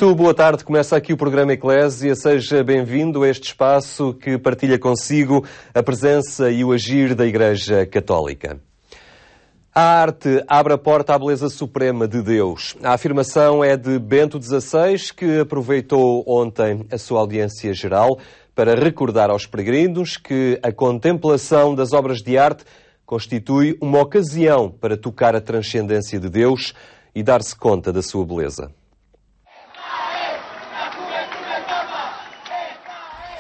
Muito boa tarde, começa aqui o programa Eclésia. Seja bem-vindo a este espaço que partilha consigo a presença e o agir da Igreja Católica. A arte abre a porta à beleza suprema de Deus. A afirmação é de Bento XVI, que aproveitou ontem a sua audiência geral para recordar aos peregrinos que a contemplação das obras de arte constitui uma ocasião para tocar a transcendência de Deus e dar-se conta da sua beleza.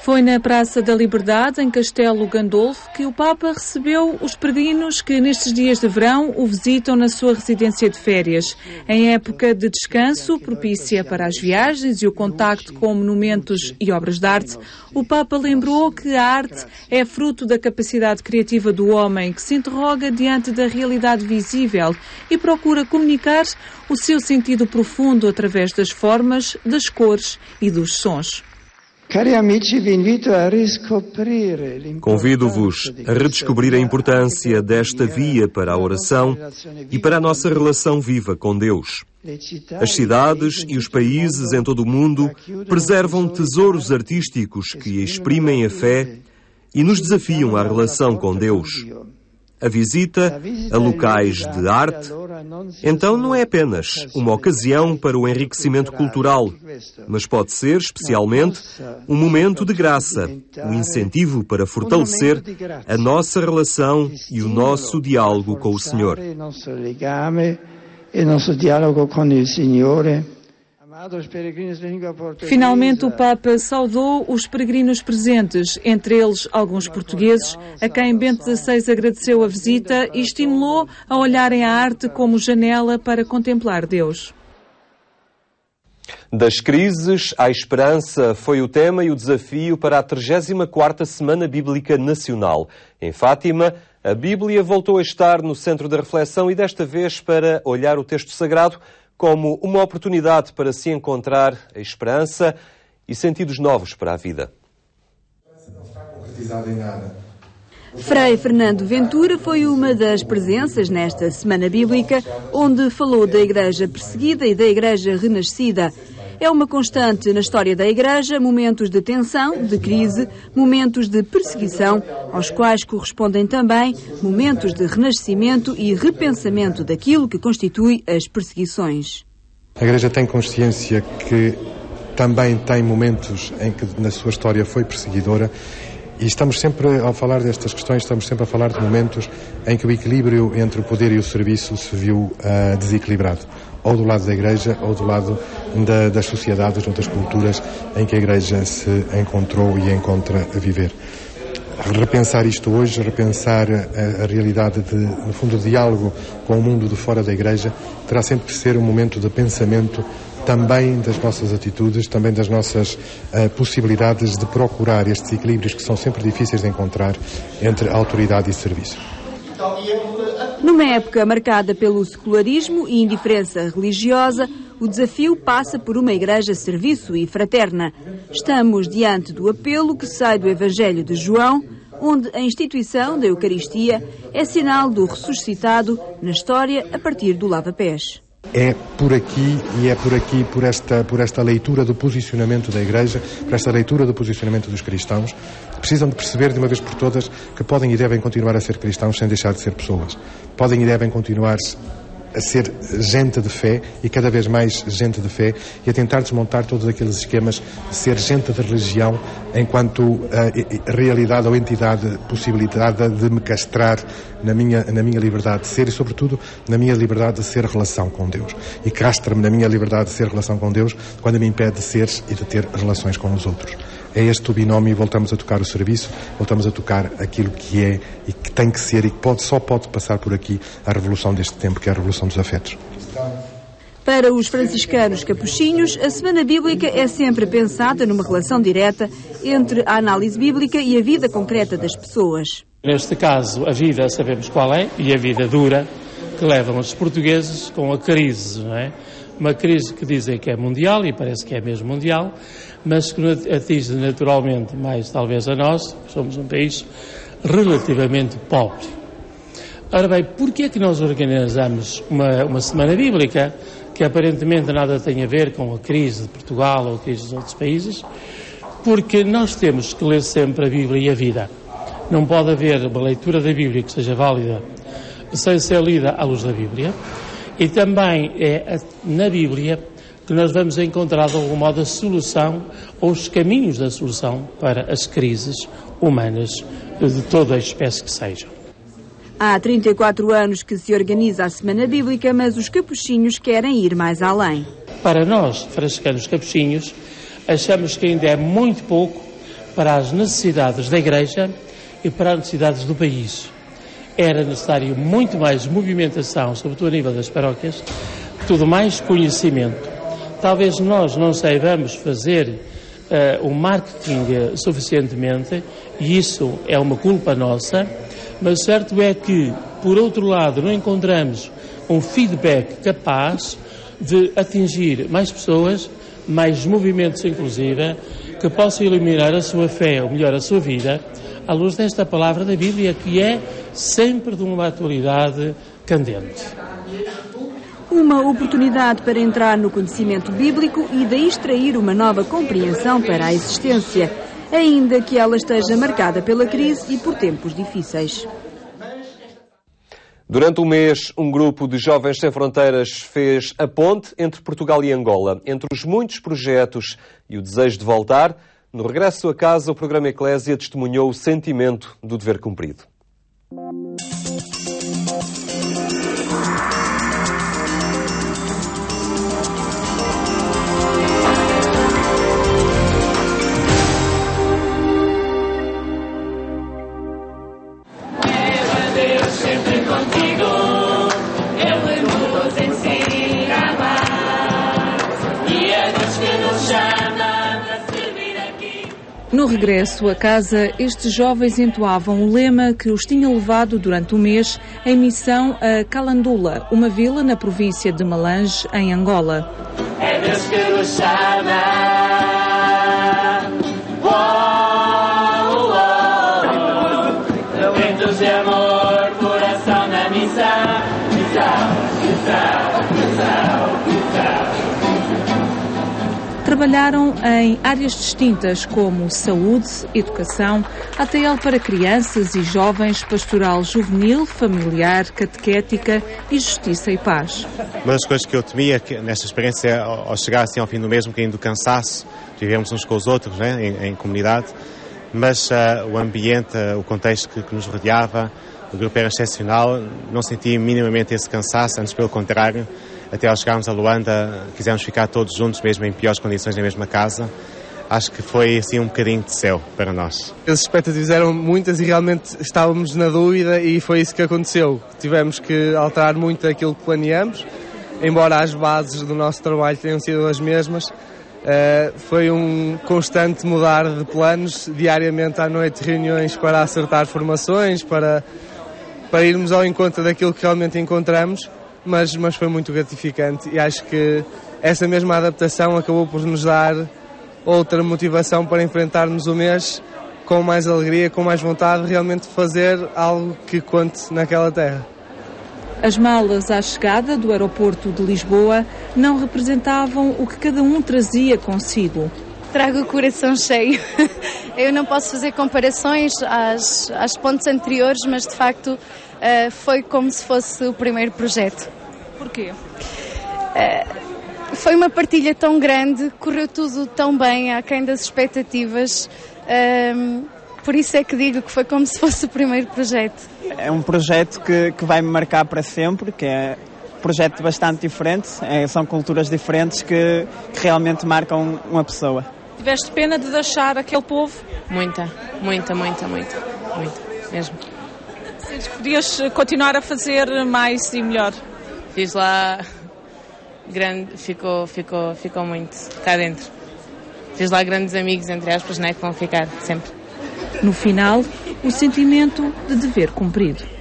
Foi na Praça da Liberdade, em Castelo Gandolfo, que o Papa recebeu os peregrinos que nestes dias de verão o visitam na sua residência de férias. Em época de descanso, propícia para as viagens e o contacto com monumentos e obras de arte, o Papa lembrou que a arte é fruto da capacidade criativa do homem, que se interroga diante da realidade visível e procura comunicar o seu sentido profundo através das formas, das cores e dos sons. Convido-vos a redescobrir a importância desta via para a oração e para a nossa relação viva com Deus. As cidades e os países em todo o mundo preservam tesouros artísticos que exprimem a fé e nos desafiam à relação com Deus. A visita a locais de arte, então, não é apenas uma ocasião para o enriquecimento cultural, mas pode ser, especialmente, um momento de graça, um incentivo para fortalecer a nossa relação e o nosso diálogo com o Senhor. Finalmente, o Papa saudou os peregrinos presentes, entre eles alguns portugueses, a quem Bento XVI agradeceu a visita e estimulou a olharem a arte como janela para contemplar Deus. Das crises à esperança foi o tema e o desafio para a 34ª Semana Bíblica Nacional. Em Fátima, a Bíblia voltou a estar no centro da reflexão e desta vez para olhar o texto sagrado como uma oportunidade para se encontrar a esperança e sentidos novos para a vida. Não está concretizado em nada. Frei Fernando Ventura foi uma das presenças nesta Semana Bíblica, onde falou da Igreja perseguida e da Igreja renascida. É uma constante na história da Igreja, momentos de tensão, de crise, momentos de perseguição, aos quais correspondem também momentos de renascimento e repensamento daquilo que constitui as perseguições. A Igreja tem consciência que também tem momentos em que na sua história foi perseguidora e estamos sempre, ao falar destas questões, estamos sempre a falar de momentos em que o equilíbrio entre o poder e o serviço se viu desequilibrado. Ou do lado da Igreja, ou do lado das sociedades, outras culturas em que a Igreja se encontrou e encontra a viver. Repensar isto hoje, repensar a realidade no fundo, o diálogo com o mundo de fora da Igreja, terá sempre que ser um momento de pensamento também das nossas atitudes, também das nossas possibilidades de procurar estes equilíbrios que são sempre difíceis de encontrar entre autoridade e serviço. Numa época marcada pelo secularismo e indiferença religiosa, o desafio passa por uma igreja serviço e fraterna. Estamos diante do apelo que sai do Evangelho de João, onde a instituição da Eucaristia é sinal do ressuscitado na história a partir do lava-pés. É por aqui e é por aqui, por esta leitura do posicionamento da Igreja, por esta leitura do posicionamento dos cristãos, precisam de perceber de uma vez por todas que podem e devem continuar a ser cristãos sem deixar de ser pessoas. Podem e devem continuar a ser gente de fé e cada vez mais gente de fé e a tentar desmontar todos aqueles esquemas de ser gente de religião enquanto realidade ou entidade possibilitada de me castrar na minha liberdade de ser e, sobretudo, na minha liberdade de ser relação com Deus. E castra-me na minha liberdade de ser relação com Deus quando me impede de ser e de ter relações com os outros. É este o binómio e voltamos a tocar o serviço, voltamos a tocar aquilo que é e que tem que ser e que só pode passar por aqui a revolução deste tempo, que é a revolução dos afetos. Para os franciscanos capuchinhos, a Semana Bíblica é sempre pensada numa relação direta entre a análise bíblica e a vida concreta das pessoas. Neste caso, a vida sabemos qual é, e a vida dura, que levam os portugueses com a crise, não é? Uma crise que dizem que é mundial, e parece que é mesmo mundial, mas que atinge naturalmente mais talvez a nós, que somos um país relativamente pobre. Ora bem, porquê é que nós organizamos uma Semana Bíblica? que aparentemente nada tem a ver com a crise de Portugal ou a crise dos outros países, porque nós temos que ler sempre a Bíblia e a vida. Não pode haver uma leitura da Bíblia que seja válida sem ser lida à luz da Bíblia, e também é na Bíblia que nós vamos encontrar de algum modo a solução ou os caminhos da solução para as crises humanas de toda a espécie que sejam. Há 34 anos que se organiza a Semana Bíblica, mas os capuchinhos querem ir mais além. Para nós, franciscanos capuchinhos, achamos que ainda é muito pouco para as necessidades da Igreja e para as necessidades do país. Era necessário muito mais movimentação, sobretudo a nível das paróquias, tudo mais conhecimento. Talvez nós não saibamos fazer o marketing suficientemente, e isso é uma culpa nossa, mas certo é que, por outro lado, não encontramos um feedback capaz de atingir mais pessoas, mais movimentos inclusive, que possam iluminar a sua fé, ou melhor, a sua vida, à luz desta palavra da Bíblia, que é sempre de uma atualidade candente. Uma oportunidade para entrar no conhecimento bíblico e de extrair uma nova compreensão para a existência, ainda que ela esteja marcada pela crise e por tempos difíceis. Durante um mês, um grupo de Jovens Sem Fronteiras fez a ponte entre Portugal e Angola. Entre os muitos projetos e o desejo de voltar, no regresso a casa, o programa Eclésia testemunhou o sentimento do dever cumprido. No regresso a casa, estes jovens entoavam o lema que os tinha levado durante o mês em missão a Calandula, uma vila na província de Malange, em Angola. É Deus que nos chama. Ventos de amor, coração na missão. Trabalharam em áreas distintas como saúde, educação, ATL para crianças e jovens, pastoral juvenil, familiar, catequética e justiça e paz. Uma das coisas que eu temia nesta experiência, ao chegar assim ao fim do mês, um bocadinho do cansaço, vivemos uns com os outros, né, em comunidade, mas o ambiente, o contexto que nos rodeava, o grupo era excepcional, não senti minimamente esse cansaço, antes pelo contrário. Até ao chegarmos a Luanda, quisemos ficar todos juntos, mesmo em piores condições, na mesma casa. Acho que foi assim um bocadinho de céu para nós. As expectativas eram muitas e realmente estávamos na dúvida, e foi isso que aconteceu. Tivemos que alterar muito aquilo que planeamos, embora as bases do nosso trabalho tenham sido as mesmas. Foi um constante mudar de planos, diariamente à noite reuniões para acertar formações, para irmos ao encontro daquilo que realmente encontramos. Mas foi muito gratificante, e acho que essa mesma adaptação acabou por nos dar outra motivação para enfrentarmos o mês com mais alegria, com mais vontade de realmente fazer algo que conte naquela terra. As malas à chegada do aeroporto de Lisboa não representavam o que cada um trazia consigo. Trago o coração cheio. Eu não posso fazer comparações às pontes anteriores, mas de facto foi como se fosse o primeiro projeto. Porquê? Foi uma partilha tão grande, correu tudo tão bem, aquém das expectativas. Por isso é que digo que foi como se fosse o primeiro projeto. É um projeto que vai me marcar para sempre, que é um projeto bastante diferente, são culturas diferentes que realmente marcam uma pessoa. Tiveste pena de deixar aquele povo? Muita mesmo. Sentes que podias continuar a fazer mais e melhor? Fiz lá grande, ficou muito cá dentro. Fiz lá grandes amigos, entre aspas, né, que vão ficar sempre. No final, o sentimento de dever cumprido.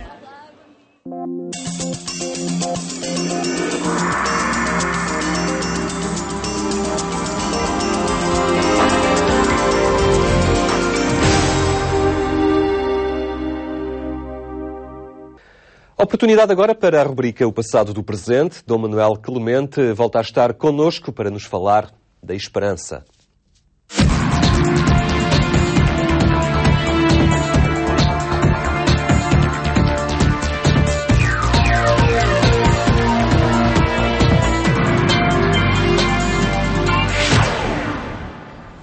Oportunidade agora para a rubrica O Passado do Presente. Dom Manuel Clemente volta a estar connosco para nos falar da esperança.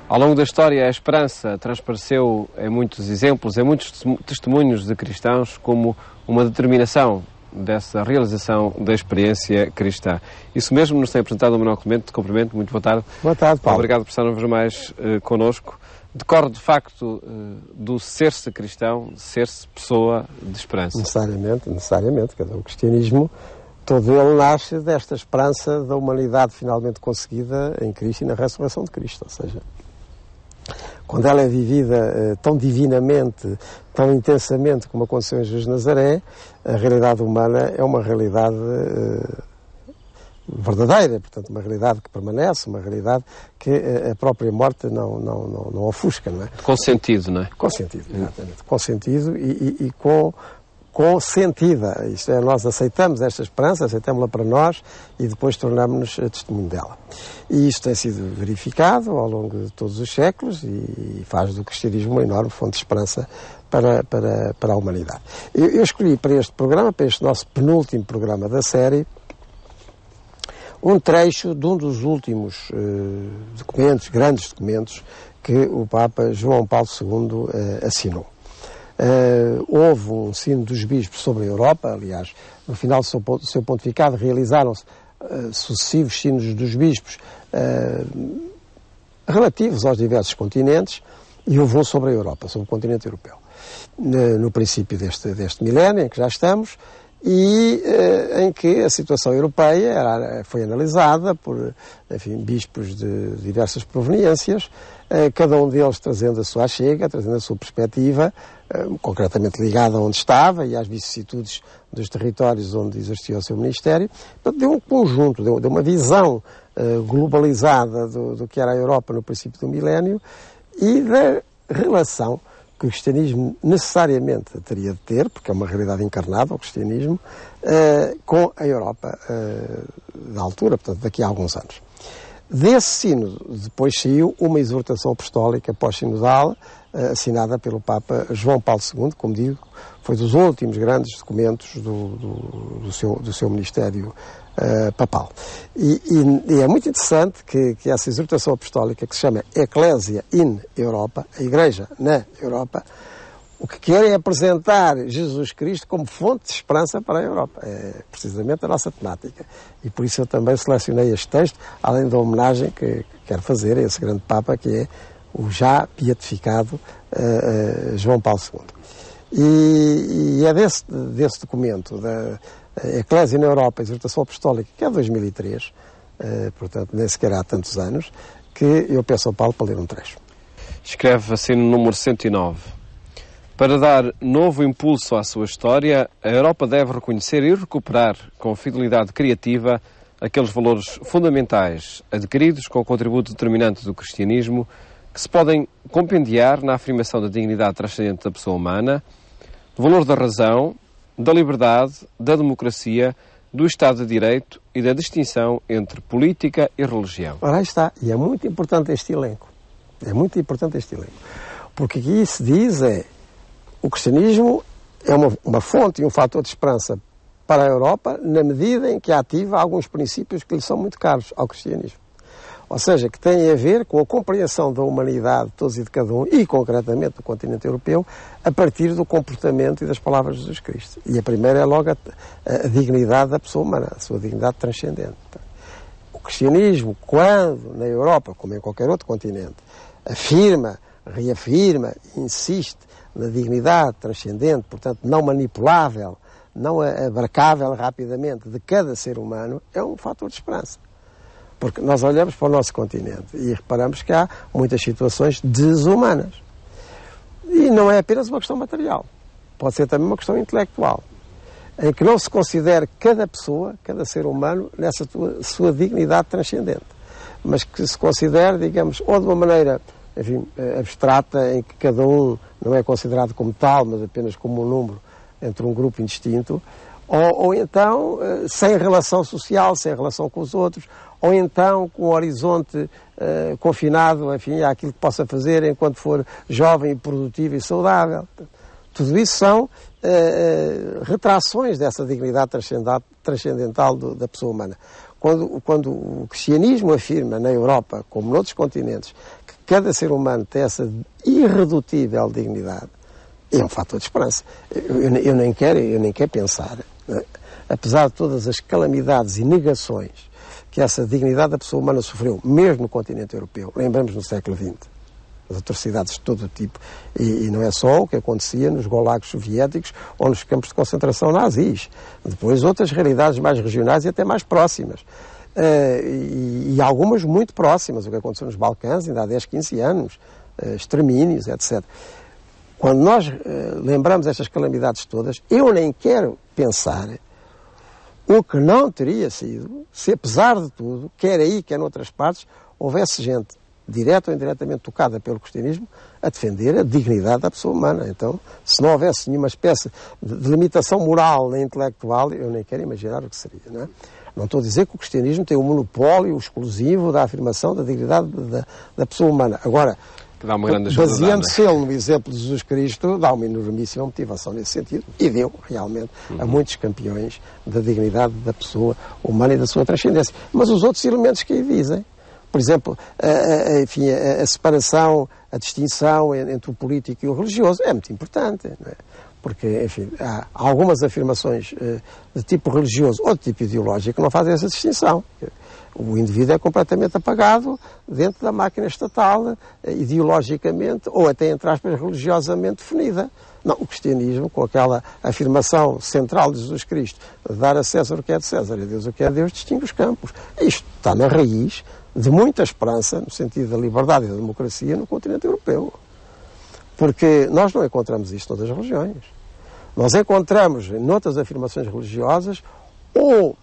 Ao longo da história, a esperança transpareceu em muitos exemplos, em muitos testemunhos de cristãos, como uma determinação dessa realização da experiência cristã. Isso mesmo nos tem apresentado o Manuel Clemente. De cumprimento, muito boa tarde. Boa tarde, Paulo. Obrigado por estar uma vez mais connosco. Decorre, de facto, do ser-se cristão, ser-se pessoa de esperança. Necessariamente. O cristianismo, todo ele nasce desta esperança da humanidade finalmente conseguida em Cristo e na ressurreição de Cristo. Ou seja, quando ela é vivida tão divinamente, tão intensamente como aconteceu em Jesus de Nazaré, a realidade humana é uma realidade verdadeira, portanto, uma realidade que permanece, uma realidade que a própria morte não ofusca, não é? Com sentido, não é? Com sentido, exatamente. Com sentido e com sentida. Isto é, nós aceitamos esta esperança, aceitamos-la para nós e depois tornamos-nos testemunho dela. E isto tem sido verificado ao longo de todos os séculos e faz do cristianismo uma enorme fonte de esperança para a humanidade. Eu escolhi para este programa, para este nosso penúltimo programa da série, um trecho de um dos últimos grandes documentos que o Papa João Paulo II assinou. Houve um sino dos bispos sobre a Europa, aliás, no final do seu pontificado realizaram-se sucessivos sinos dos bispos relativos aos diversos continentes, e houve um sobre a Europa, sobre o continente europeu, no princípio deste milénio em que já estamos, e em que a situação europeia foi analisada por, enfim, bispos de diversas proveniências, cada um deles trazendo a sua achega, trazendo a sua perspectiva, concretamente ligada a onde estava e às vicissitudes dos territórios onde exercia o seu ministério. Portanto, deu um conjunto, deu uma visão globalizada do que era a Europa no princípio do milénio e da relação que o cristianismo necessariamente teria de ter, porque é uma realidade encarnada, o cristianismo, com a Europa da altura, portanto, daqui a alguns anos. Desse sino, depois saiu uma exortação apostólica pós-sinodal, assinada pelo Papa João Paulo II, como digo, foi dos últimos grandes documentos do seu ministério papal. E é muito interessante que essa exortação apostólica, que se chama Ecclesia in Europa, a Igreja na Europa, o que quer é apresentar Jesus Cristo como fonte de esperança para a Europa. É precisamente a nossa temática. E por isso eu também selecionei este texto, além da homenagem que quero fazer a esse grande Papa, que é o já beatificado João Paulo II. E é desse documento, da Eclésia na Europa, a exortação apostólica, que é de 2003, portanto, nem sequer há tantos anos, que eu peço ao Paulo para ler um trecho. Escreve assim no número 109. Para dar novo impulso à sua história, a Europa deve reconhecer e recuperar com fidelidade criativa aqueles valores fundamentais adquiridos com o contributo determinante do cristianismo que se podem compendiar na afirmação da dignidade transcendente da pessoa humana, do valor da razão, da liberdade, da democracia, do Estado de Direito e da distinção entre política e religião. Ora, aí está. E é muito importante este elenco. É muito importante este elenco. Porque aqui se diz o cristianismo é uma fonte e um fator de esperança para a Europa na medida em que ativa alguns princípios que lhe são muito caros ao cristianismo. Ou seja, que têm a ver com a compreensão da humanidade de todos e de cada um, e concretamente do continente europeu, a partir do comportamento e das palavras de Jesus Cristo. E a primeira é logo a dignidade da pessoa humana, a sua dignidade transcendente. O cristianismo, quando na Europa, como em qualquer outro continente, afirma, reafirma, insiste na dignidade transcendente, portanto não manipulável, não abarcável rapidamente de cada ser humano, é um fator de esperança. Porque nós olhamos para o nosso continente e reparamos que há muitas situações desumanas. E não é apenas uma questão material. Pode ser também uma questão intelectual. Em que não se considere cada pessoa, cada ser humano, nessa sua dignidade transcendente. Mas que se considere, digamos, ou de uma maneira, enfim, abstrata, em que cada um não é considerado como tal, mas apenas como um número entre um grupo indistinto, ou então sem relação social, sem relação com os outros, ou então com o horizonte confinado, enfim, àquilo que possa fazer enquanto for jovem, produtivo e saudável. Tudo isso são retrações dessa dignidade transcendental da pessoa humana. Quando o cristianismo afirma na Europa, como noutros continentes, que cada ser humano tem essa irredutível dignidade, é um fator de esperança. Eu nem quero pensar, né? Apesar de todas as calamidades e negações que essa dignidade da pessoa humana sofreu, mesmo no continente europeu, lembramos no século XX, as atrocidades de todo o tipo, e não é só o que acontecia nos gulags soviéticos ou nos campos de concentração nazis, depois outras realidades mais regionais e até mais próximas, e algumas muito próximas, o que aconteceu nos Balcãs ainda há 10, 15 anos, extermínios, etc. Quando nós lembramos estas calamidades todas, eu nem quero pensar o que não teria sido se, apesar de tudo, quer aí, quer noutras partes, houvesse gente, direta ou indiretamente tocada pelo cristianismo, a defender a dignidade da pessoa humana. Então, se não houvesse nenhuma espécie de limitação moral nem intelectual, eu nem quero imaginar o que seria, não é? Não estou a dizer que o cristianismo tem um monopólio exclusivo da afirmação da dignidade da pessoa humana. Agora, baseando-se ele no exemplo de Jesus Cristo, dá uma enormíssima motivação nesse sentido, e deu, realmente, a muitos campeões da dignidade da pessoa humana e da sua transcendência. Mas os outros elementos que aí dizem, por exemplo, a separação, a distinção entre o político e o religioso é muito importante, não é? Porque, enfim, há algumas afirmações de tipo religioso ou de tipo ideológico que não fazem essa distinção. O indivíduo é completamente apagado dentro da máquina estatal, ideologicamente, ou até, entre aspas, religiosamente definida. Não, o cristianismo, com aquela afirmação central de Jesus Cristo, de dar a César o que é de César e a Deus o que é de Deus, distingue os campos. Isto está na raiz de muita esperança, no sentido da liberdade e da democracia, no continente europeu. Porque nós não encontramos isto em todas as religiões. Nós encontramos, noutras afirmações religiosas, ou,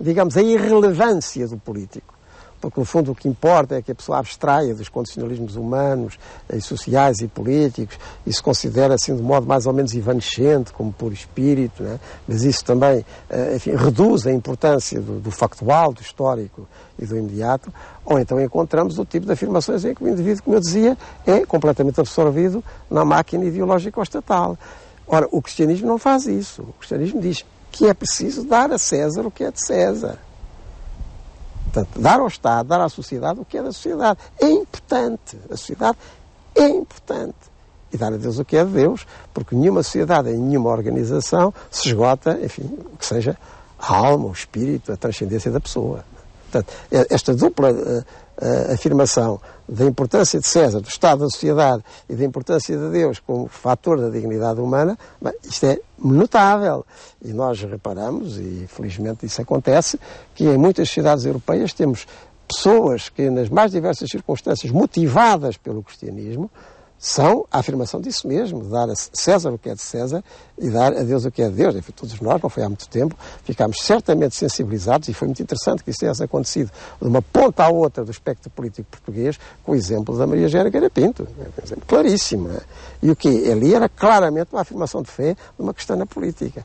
digamos, a irrelevância do político. Porque, no fundo, o que importa é que a pessoa abstraia dos condicionalismos humanos, e sociais e políticos, e se considera, assim, de modo mais ou menos evanescente, como puro espírito, né? Mas isso também, enfim, reduz a importância do factual, do histórico e do imediato. Ou então encontramos o tipo de afirmações em que o indivíduo, como eu dizia, é completamente absorvido na máquina ideológica estatal. Ora, o cristianismo não faz isso. O cristianismo diz que é preciso dar a César o que é de César. Portanto, dar ao Estado, dar à sociedade o que é da sociedade. É importante. A sociedade é importante. E dar a Deus o que é de Deus, porque nenhuma sociedade, em nenhuma organização se esgota, enfim, o que seja a alma, o espírito, a transcendência da pessoa. Portanto, esta dupla afirmação da importância de César, do Estado, da sociedade e da importância de Deus como fator da dignidade humana, bem, isto é notável. E nós reparamos, e felizmente isso acontece, que em muitas sociedades europeias temos pessoas que, nas mais diversas circunstâncias, motivadas pelo cristianismo, são a afirmação disso mesmo, de dar a César o que é de César e dar a Deus o que é de Deus. Enfim, todos nós, não foi há muito tempo, ficámos certamente sensibilizados, e foi muito interessante que isso tenha acontecido de uma ponta à outra do espectro político português, com o exemplo da Maria Eugénia Guerra Pinto. É um exemplo claríssimo. Não é? E o que ali era claramente uma afirmação de fé de uma cristã na política.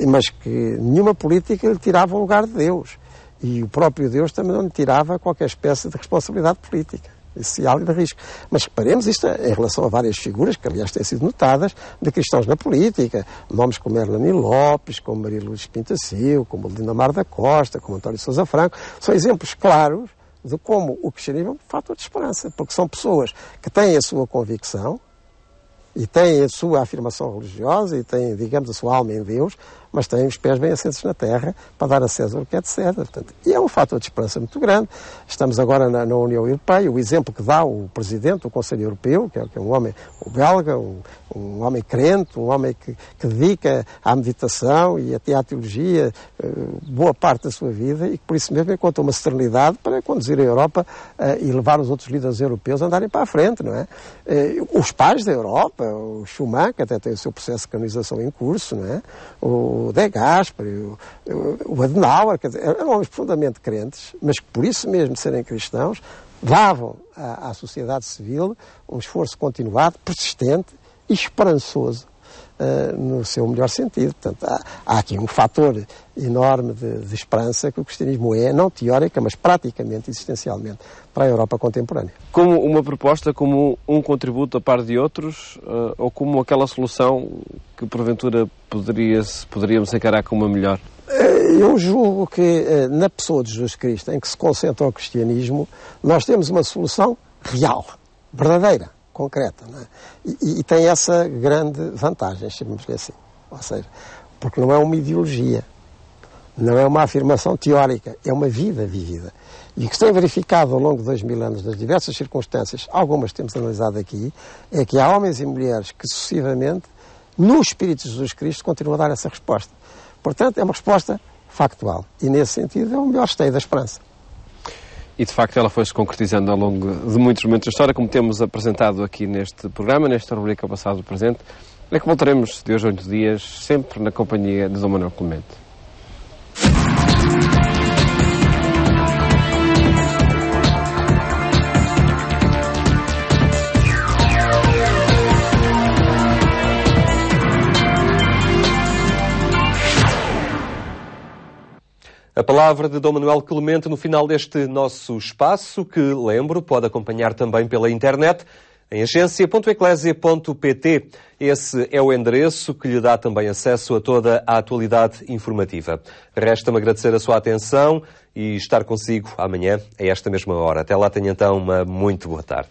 Mas que nenhuma política lhe tirava o lugar de Deus. E o próprio Deus também não lhe tirava qualquer espécie de responsabilidade política social e de risco. Mas reparemos isto em relação a várias figuras que, aliás, têm sido notadas de cristãos na política. Nomes como Hernani Lopes, como Maria Lourdes Pintacil, como Lindamar da Costa, como António Sousa Franco. São exemplos claros de como o cristianismo é um fator de esperança. Porque são pessoas que têm a sua convicção e têm a sua afirmação religiosa e têm, digamos, a sua alma em Deus, mas têm os pés bem assentos na terra para dar a César o que é de César. Portanto, e é um fator de esperança muito grande. Estamos agora na União Europeia, o exemplo que dá o Presidente do Conselho Europeu, que é um homem belga, um homem crente, um homem que dedica à meditação e até à teologia boa parte da sua vida, e que por isso mesmo encontra uma serenidade para conduzir a Europa e levar os outros líderes europeus a andarem para a frente, não é? Os pais da Europa, o Schuman, que até tem o seu processo de canonização em curso, não é? O De Gasperi, o Adenauer, quer dizer, eram homens profundamente crentes, mas que por isso mesmo de serem cristãos, davam à sociedade civil um esforço continuado, persistente e esperançoso no seu melhor sentido. Portanto, há aqui um fator enorme de esperança que o cristianismo é, não teórica, mas praticamente, existencialmente, para a Europa contemporânea. Como uma proposta, como um contributo a par de outros, ou como aquela solução que porventura poderíamos encarar como a melhor? Eu julgo que na pessoa de Jesus Cristo, em que se concentra o cristianismo, nós temos uma solução real, verdadeira, concreta, não é? E tem essa grande vantagem, chamemos-lhe assim. Ou seja, porque não é uma ideologia, não é uma afirmação teórica, é uma vida vivida. E o que se tem verificado ao longo de 2000 anos, das diversas circunstâncias, algumas temos analisado aqui, é que há homens e mulheres que sucessivamente, no Espírito de Jesus Cristo, continuam a dar essa resposta. Portanto, é uma resposta factual. E, nesse sentido, é o melhor esteio da esperança. E, de facto, ela foi-se concretizando ao longo de muitos momentos da história, como temos apresentado aqui neste programa, nesta rubrica Passado e Presente, é que voltaremos de hoje a 8 dias, sempre na companhia de Dom Manuel Clemente. A palavra de Dom Manuel Clemente no final deste nosso espaço, que, lembro, pode acompanhar também pela internet, em agência.eclesia.pt. Esse é o endereço que lhe dá também acesso a toda a atualidade informativa. Resta-me agradecer a sua atenção e estar consigo amanhã, a esta mesma hora. Até lá, tenha então uma muito boa tarde.